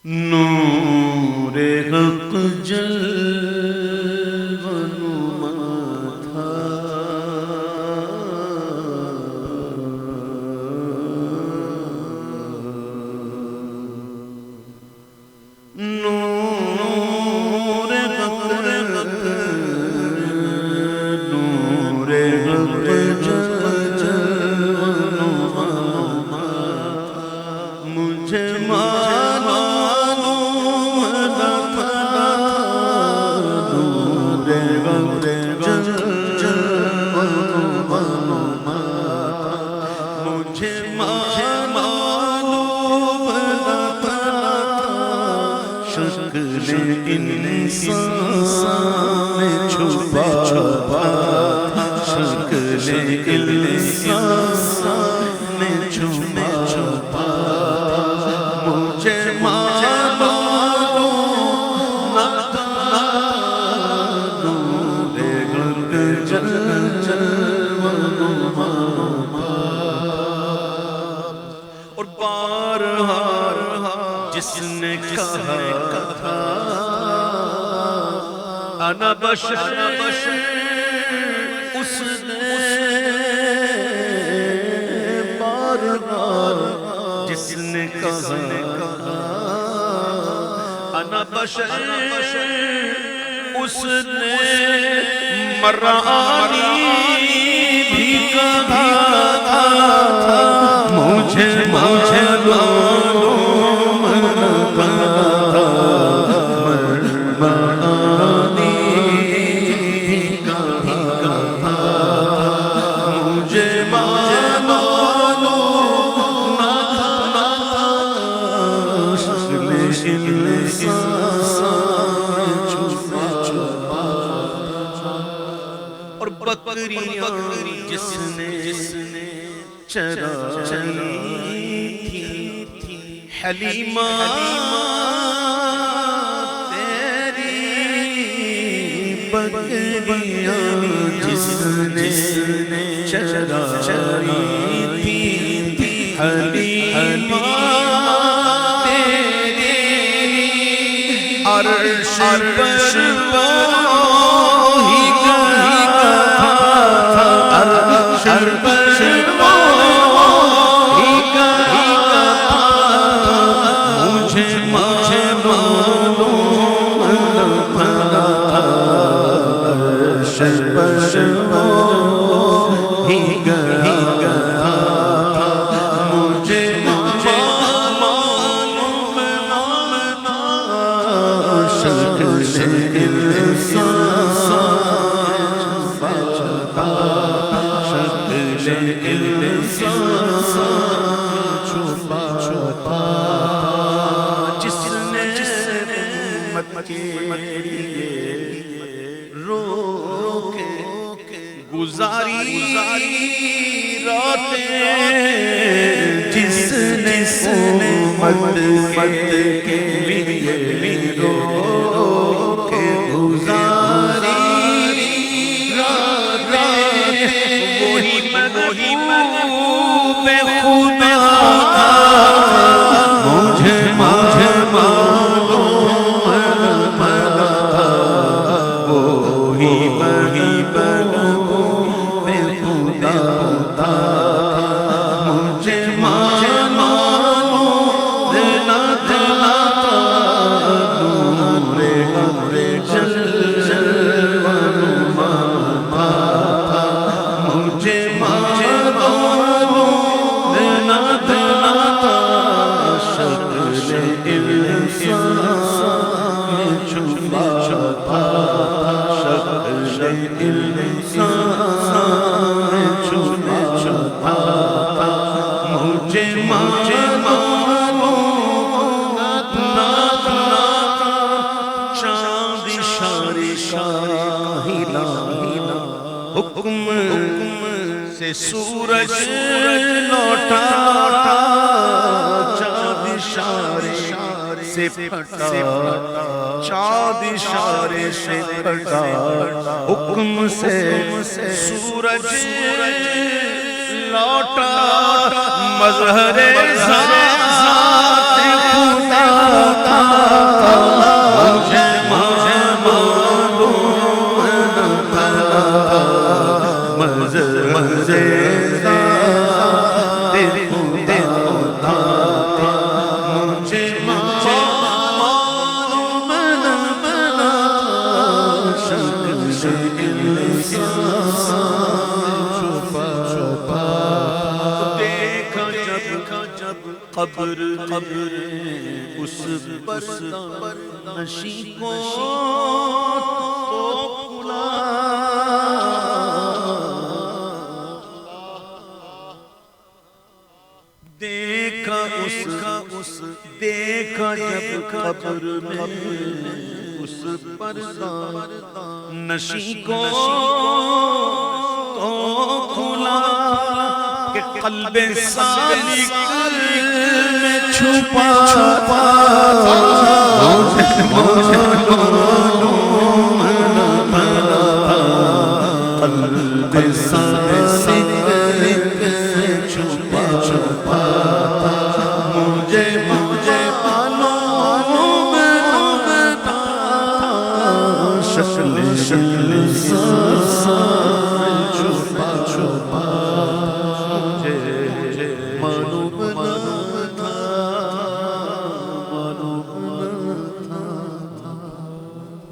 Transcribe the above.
نور حق جلوہ نما تھا، نور حق جلوہ نما تھا، مجھے انسان چھپا شکل انسان چھپا مجھے معلوم نہ تھا، نور حق جلوہ نما تھا۔ اور بارہا جس نے کہا انا بشر، اس نے بارہا جس نے کہا انا بشر، اس نے مرانی بھی کہا تھا، مجھے معلوم نہ تھا، اور بکریاں جس نے چرائی تھی، حلیمہ تیری بکریاں جس نے چرائی تھی، حلیمہ عرش پر وہی گیا تھا، عرش پر وہی گیا تھا، مجھے معلوم نہ تھا، عرش پر وہی گیا تھا، مجھے جس نے امت کے لیے رو کے گزاری راتیں، جس نے امت کے لیے رو کے گزاری راتیں، وہی محبوب خدا تھا، مجھے معلوم نہ تھا، وہی محبوب خدا تھا، مجھے معلوم نہ تھا، نور حق جلوہ نما تھا، مجھے معلوم نہ تھا، شکل انسان چھپا تھا، شکل انسان چھپا تھا، مجھے معلوم نہ تھا، چاند اشارے ہلا حکم سے سورج لوٹا، چاند اشارے سے پھٹا، چاند اشارے سے پھٹا، حکم سے سورج لوٹا، مظہر ذات خدا تھا، قبر اس پردہ نشیں کو تو کھلا دیکھا جب قبر میں اس پردہ نشیں کو تو کھلا کہ قلب سالک میں چھپا قلب سالک